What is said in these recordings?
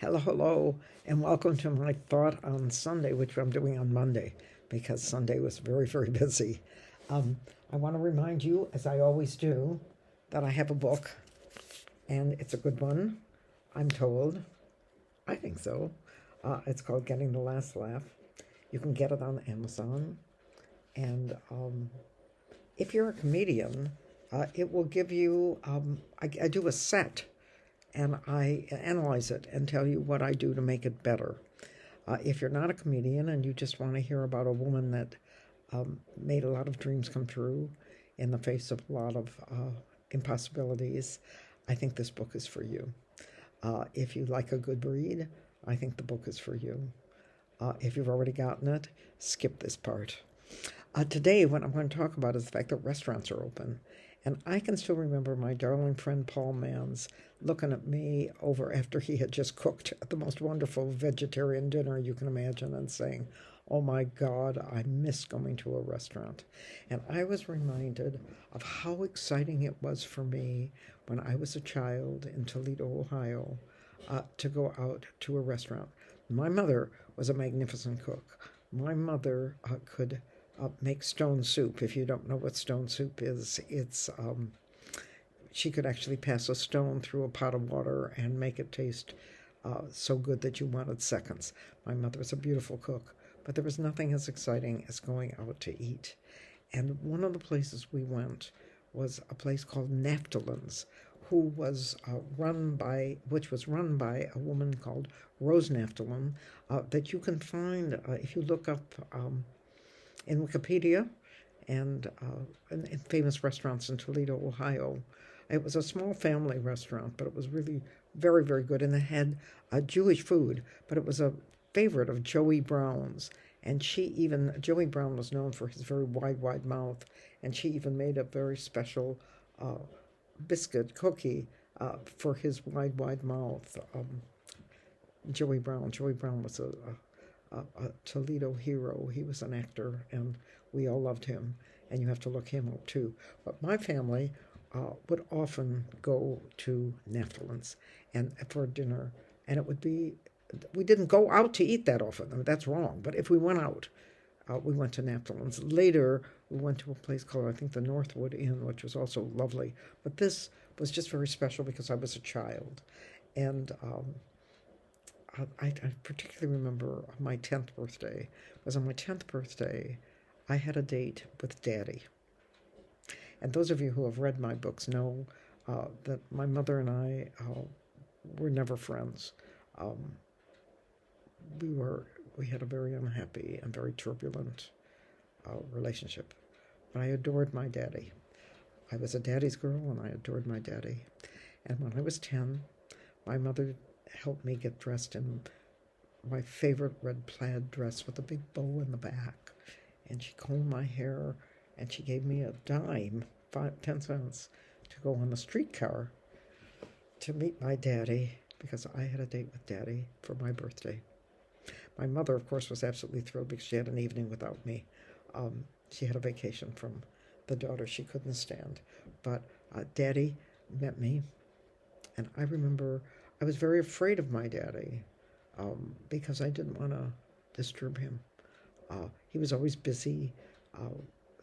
Hello, hello, and welcome to my thought on Sunday, which I'm doing on Monday because Sunday was very, very busy. Um, I want to remind you, as I always do, that I have a book, and it's a good one, I'm told. I think so. It's called Getting the Last Laugh. You can get it on Amazon, and if you're a comedian, it will give you. I do a set and I analyze it and tell you what I do to make it better. If you're not a comedian and you just want to hear about a woman that made a lot of dreams come true in the face of a lot of impossibilities, I think this book is for you. If you like a good read, I think the book is for you. If you've already gotten it, skip this part. Today, what I'm going to talk about is the fact that restaurants are open. And I can still remember my darling friend Paul Mans looking at me over after he had just cooked the most wonderful vegetarian dinner you can imagine and saying, "Oh my God, I miss going to a restaurant." And I was reminded of how exciting it was for me when I was a child in Toledo, Ohio, to go out to a restaurant. My mother was a magnificent cook. My mother could make stone soup. If you don't know what stone soup is, it's she could actually pass a stone through a pot of water and make it taste so good that you wanted seconds. My mother was a beautiful cook, but there was nothing as exciting as going out to eat. And one of the places we went was a place called Naftalin's, which was run by a woman called Rose Naftalin, that you can find if you look up in Wikipedia and in famous restaurants in Toledo, Ohio. It was a small family restaurant, but it was really very, very good. And it had Jewish food, but it was a favorite of Joey Brown's. And Joey Brown was known for his very wide, wide mouth. And she even made a very special biscuit cookie for his wide, wide mouth. Joey Brown. Joey Brown was a Toledo hero. He was an actor, and we all loved him. And you have to look him up too. But my family would often go to Naftalin's and for dinner, and it would be. We didn't go out to eat that often. I mean, that's wrong. But if we went out, we went to Naftalin's. Later, we went to a place called, I think, the Northwood Inn, which was also lovely. But this was just very special because I was a child, and I particularly remember my 10th birthday. It was on my 10th birthday, I had a date with Daddy. And those of you who have read my books know that my mother and I were never friends. Um, we had a very unhappy and very turbulent relationship. But I adored my daddy. I was a daddy's girl and I adored my daddy. And when I was 10, my mother helped me get dressed in my favorite red plaid dress with a big bow in the back. And she combed my hair and she gave me a dime, 10 cents, to go on the streetcar to meet my daddy because I had a date with Daddy for my birthday. My mother, of course, was absolutely thrilled because she had an evening without me. She had a vacation from the daughter she couldn't stand. But Daddy met me, and I remember I was very afraid of my daddy because I didn't want to disturb him. He was always busy.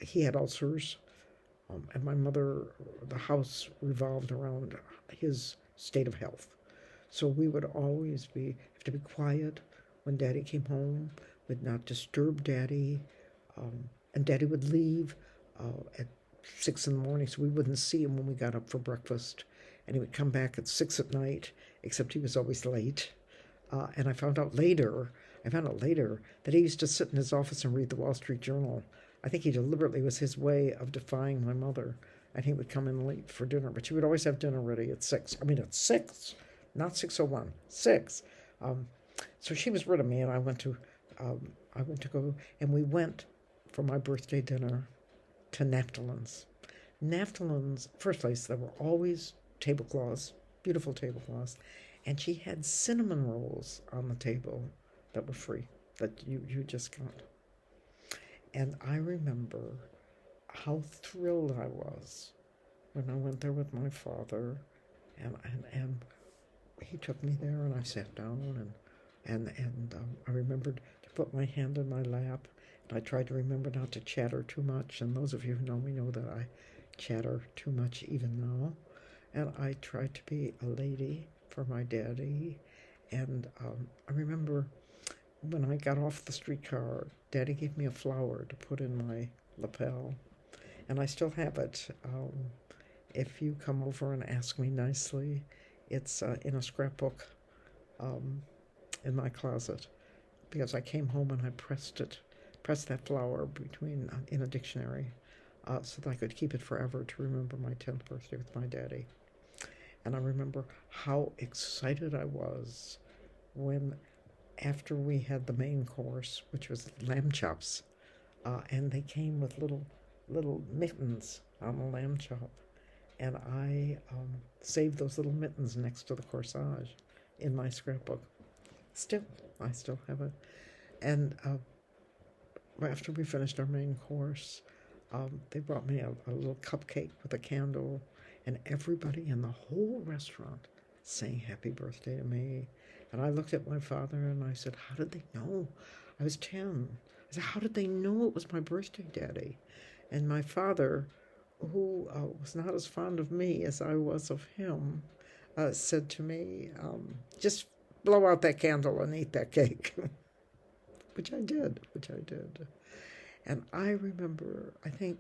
He had ulcers, and my mother, the house revolved around his state of health. So we would always have to be quiet when Daddy came home, would not disturb Daddy, and Daddy would leave at 6 in the morning, so we wouldn't see him when we got up for breakfast. And he would come back at 6 at night, except he was always late. And I found out later that he used to sit in his office and read the Wall Street Journal. I think he deliberately was his way of defying my mother. And he would come in late for dinner, but she would always have dinner ready at 6. I mean, at 6, not 6:01, 6. So she was rid of me, and I went to go, and we went for my birthday dinner to Naftalin's. Naftalin's, first place, there were always tablecloths, beautiful tablecloths, and she had cinnamon rolls on the table that were free, that you just got. And I remember how thrilled I was when I went there with my father, and he took me there, and I sat down, and I remembered to put my hand in my lap, and I tried to remember not to chatter too much. And those of you who know me know that I chatter too much even now. And I tried to be a lady for my daddy. And I remember when I got off the streetcar, Daddy gave me a flower to put in my lapel, and I still have it. If you come over and ask me nicely, it's in a scrapbook in my closet, because I came home and I pressed that flower between in a dictionary, so that I could keep it forever to remember my 10th birthday with my daddy. And I remember how excited I was when, after we had the main course, which was lamb chops, and they came with little mittens on the lamb chop, and I saved those little mittens next to the corsage in my scrapbook. I still have it. And after we finished our main course, they brought me a little cupcake with a candle, and everybody in the whole restaurant sang happy birthday to me. And I looked at my father and I said, how did they know? I was 10. I said, how did they know it was my birthday, Daddy? And my father, who was not as fond of me as I was of him, said to me, just blow out that candle and eat that cake. which I did. And I remember, I think,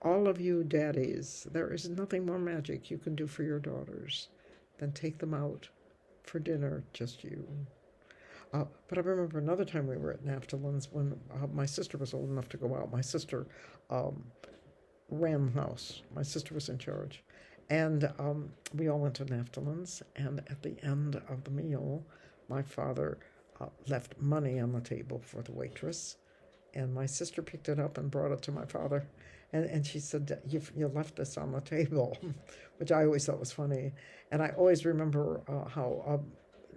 all of you daddies, there is nothing more magic you can do for your daughters than take them out for dinner, just you. But I remember another time we were at Naftalin's when my sister was old enough to go out. My sister ran the house. My sister was in charge. And we all went to Naftalin's, and at the end of the meal, my father left money on the table for the waitress, and my sister picked it up and brought it to my father. And she said, you left this on the table, which I always thought was funny. And I always remember how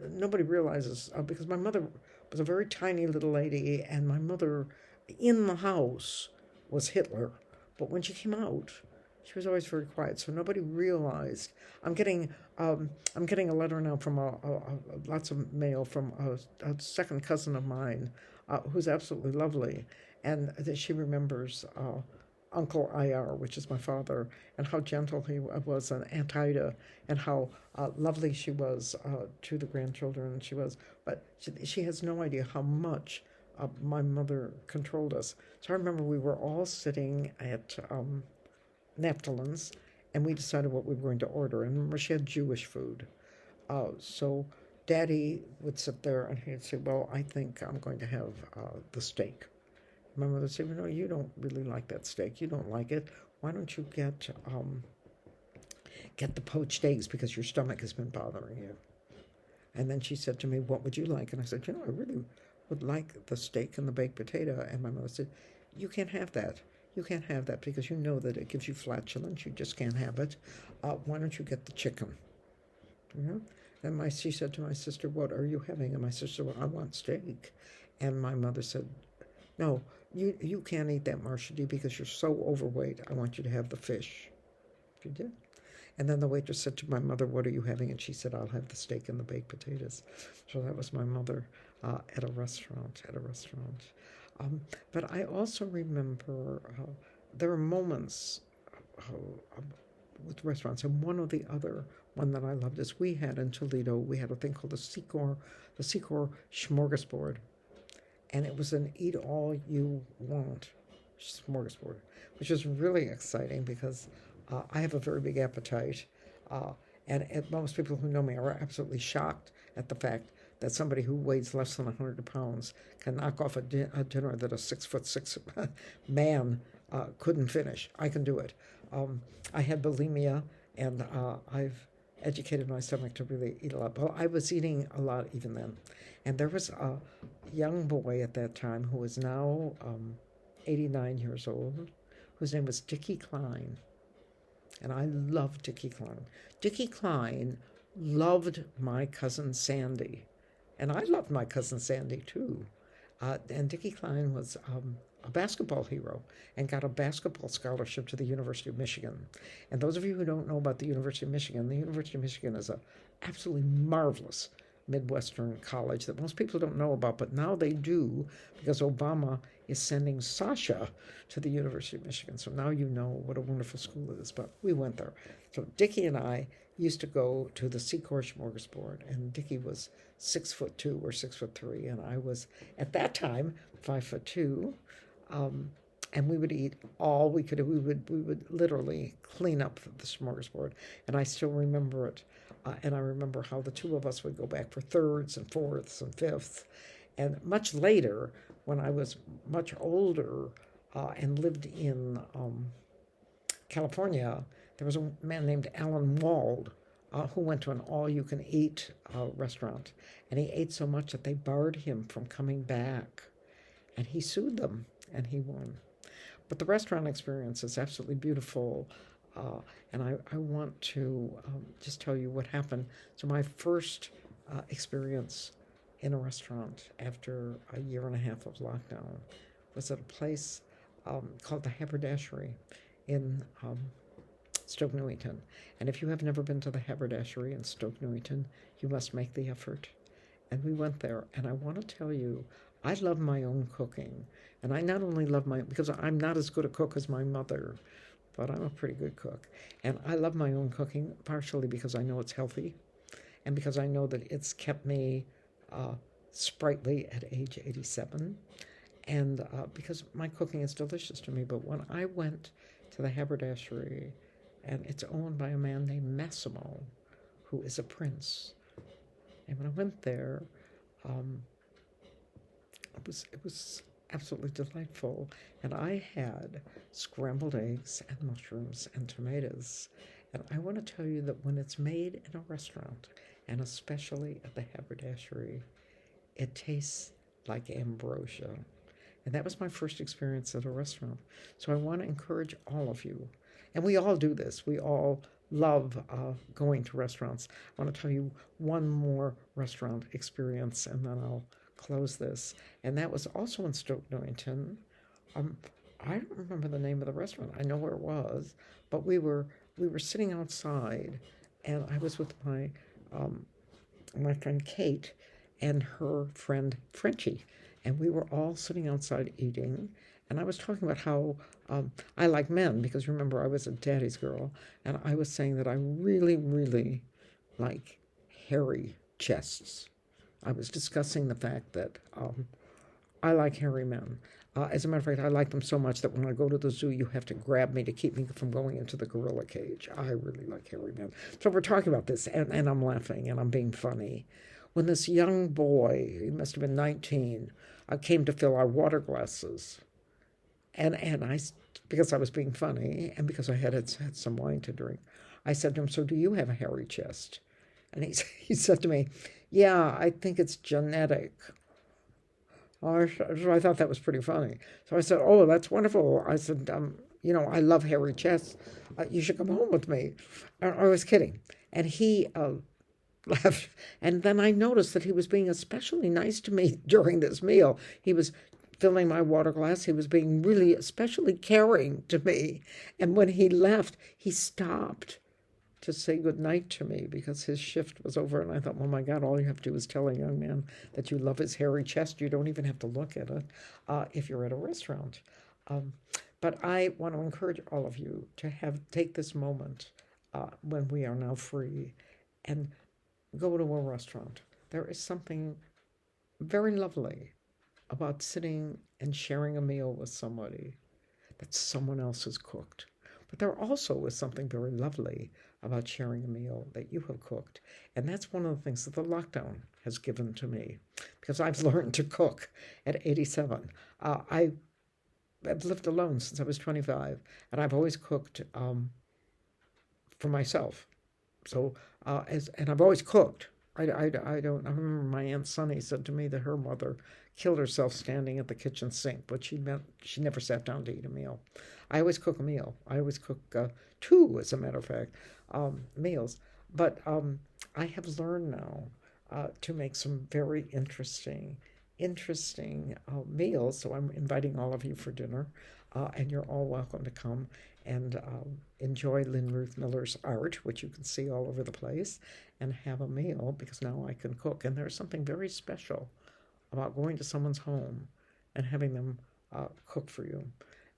nobody realizes, because my mother was a very tiny little lady, and my mother in the house was Hitler. But when she came out, she was always very quiet, so nobody realized. I'm getting a letter now from lots of mail from a second cousin of mine, who's absolutely lovely, and that she remembers Uncle IR, which is my father, and how gentle he was, and Aunt Ida, and how lovely she was to the grandchildren. But she has no idea how much my mother controlled us. So I remember we were all sitting at Naftalin's, and we decided what we were going to order. And remember, she had Jewish food. So Daddy would sit there and he'd say, well, I think I'm going to have the steak. My mother would say, no, you don't really like that steak. You don't like it. Why don't you get the poached eggs, because your stomach has been bothering you? And then she said to me, what would you like? And I said, I really would like the steak and the baked potato. And my mother said, you can't have that. You can't have that because you know that it gives you flatulence. You just can't have it. Why don't you get the chicken? And she said to my sister, what are you having? And my sister said, well, I want steak. And my mother said, no, you can't eat that, Marcia D, because you're so overweight. I want you to have the fish. She did. And then the waitress said to my mother, what are you having? And she said, I'll have the steak and the baked potatoes. So that was my mother at a restaurant. But I also remember there are moments with restaurants, and one that I loved is we had in Toledo, we had a thing called the Secor Smorgasbord. And it was an eat all you want smorgasbord, which was really exciting because I have a very big appetite. And most people who know me are absolutely shocked at the fact that somebody who weighs less than 100 pounds can knock off a dinner that a 6'6" man couldn't finish. I can do it. I had bulimia, and I've educated my stomach to really eat a lot. Well, I was eating a lot even then. And there was a young boy at that time who is now 89 years old, whose name was Dickie Klein. And I loved Dickie Klein. Dickie Klein loved my cousin Sandy. And I loved my cousin Sandy, too. And Dickie Klein was a basketball hero and got a basketball scholarship to the University of Michigan. And those of you who don't know about the University of Michigan is a absolutely marvelous Midwestern college that most people don't know about, but now they do because Obama is sending Sasha to the University of Michigan. So now you know what a wonderful school it is. But we went there. So Dickie and I used to go to the Secor Smorgasbord, and Dickie was 6'2" or 6'3", and I was at that time 5'2", and we would eat all we could. We would literally clean up the smorgasbord, and I still remember it. And I remember how the two of us would go back for thirds and fourths and fifths. And much later, when I was much older and lived in California, there was a man named Alan Wald who went to an all-you-can-eat restaurant. And he ate so much that they barred him from coming back. And he sued them, and he won. But the restaurant experience is absolutely beautiful. And I want to just tell you what happened. So my first experience in a restaurant after a year and a half of lockdown was at a place called the Haberdashery in Stoke Newington. And if you have never been to the Haberdashery in Stoke Newington, you must make the effort. And we went there, and I want to tell you, I love my own cooking. And I not only love because I'm not as good a cook as my mother, but I'm a pretty good cook. And I love my own cooking, partially because I know it's healthy, and because I know that it's kept me sprightly at age 87, and because my cooking is delicious to me. But when I went to the Haberdashery, and it's owned by a man named Massimo, who is a prince, and when I went there, it was absolutely delightful. And I had scrambled eggs and mushrooms and tomatoes. And I want to tell you that when it's made in a restaurant, and especially at the Haberdashery, it tastes like ambrosia. And that was my first experience at a restaurant. So I want to encourage all of you. And we all do this. We all love going to restaurants. I want to tell you one more restaurant experience, and then I'll close this. And that was also in Stoke Newington. I don't remember the name of the restaurant. I know where it was, but we were sitting outside, and I was with my friend Kate and her friend Frenchie, and we were all sitting outside eating. And I was talking about how I like men, because remember, I was a daddy's girl, and I was saying that I really, really like hairy chests. I was discussing the fact that I like hairy men. As a matter of fact, I like them so much that when I go to the zoo, you have to grab me to keep me from going into the gorilla cage. I really like hairy men. So we're talking about this, and I'm laughing, and I'm being funny. When this young boy, he must have been 19, came to fill our water glasses, and I, because I was being funny, and because I had some wine to drink, I said to him, "So do you have a hairy chest?" And he said to me, "Yeah, I think it's genetic." So I thought that was pretty funny. So I said, "Oh, that's wonderful." I said, I love hairy chests. You should come home with me." I was kidding. And he laughed. And then I noticed that he was being especially nice to me during this meal. He was filling my water glass. He was being really especially caring to me. And when he left, he stopped to say goodnight to me because his shift was over. And I thought, oh my God, all you have to do is tell a young man that you love his hairy chest. You don't even have to look at it if you're at a restaurant. But I want to encourage all of you to take this moment when we are now free and go to a restaurant. There is something very lovely about sitting and sharing a meal with somebody that someone else has cooked. But there also is something very lovely about sharing a meal that you have cooked. And that's one of the things that the lockdown has given to me, because I've learned to cook at 87. I've lived alone since I was 25, and I've always cooked for myself. So, and I've always cooked. I remember my Aunt Sunny said to me that her mother killed herself standing at the kitchen sink, but she never sat down to eat a meal. I always cook a meal. I always cook two, as a matter of fact, meals. But I have learned now to make some very interesting interesting meals. So I'm inviting all of you for dinner, and you're all welcome to come and enjoy Lynn Ruth Miller's art, which you can see all over the place, and have a meal because now I can cook. And there's something very special about going to someone's home and having them cook for you.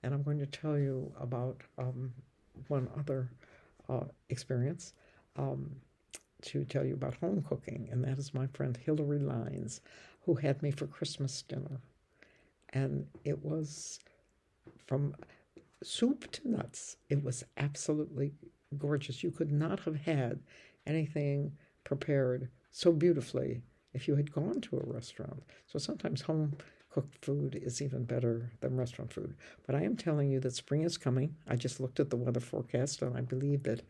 And I'm going to tell you about one other experience to tell you about home cooking, and that is my friend Hilary Lines, who had me for Christmas dinner. And it was from soup to nuts. It was absolutely gorgeous. You could not have had anything prepared so beautifully if you had gone to a restaurant. So sometimes home cooked food is even better than restaurant food. But I am telling you that spring is coming. I just looked at the weather forecast, and I believe that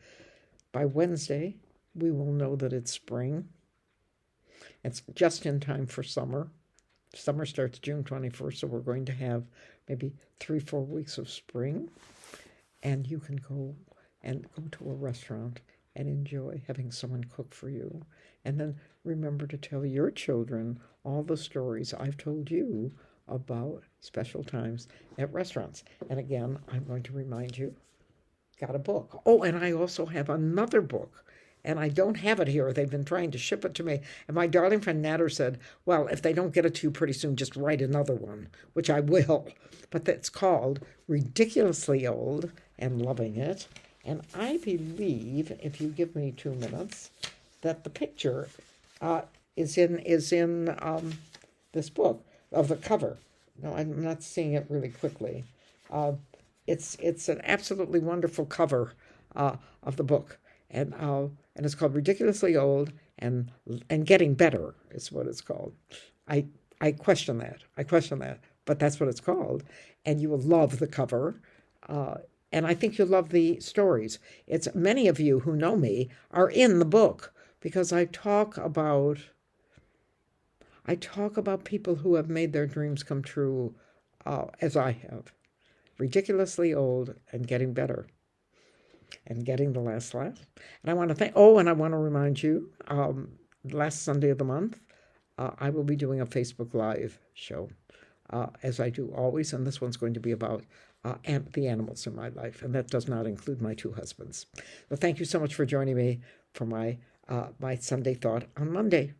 by Wednesday we will know that it's spring. It's just in time for summer. Summer starts June 21st, so we're going to have maybe 3-4 weeks of spring. And you can go to a restaurant and enjoy having someone cook for you. And then remember to tell your children all the stories I've told you about special times at restaurants. And again, I'm going to remind you, got a book. Oh, and I also have another book. And I don't have it here. They've been trying to ship it to me. And my darling friend Natter said, well, if they don't get it to you pretty soon, just write another one, which I will. But that's called Ridiculously Old and Loving It. And I believe, if you give me 2 minutes, that the picture is in this book of the cover. No, I'm not seeing it really quickly. It's an absolutely wonderful cover of the book. And it's called Ridiculously Old and Getting Better is what it's called. I question that, but that's what it's called. And you will love the cover, and I think you'll love the stories. It's many of you who know me are in the book because I talk about people who have made their dreams come true, as I have. Ridiculously Old and Getting Better. And getting the last laugh. And I want to remind you, last Sunday of the month, I will be doing a Facebook Live show, as I do always, and this one's going to be about the animals in my life, and that does not include my 2 husbands. Well, thank you so much for joining me for my Sunday thought on Monday.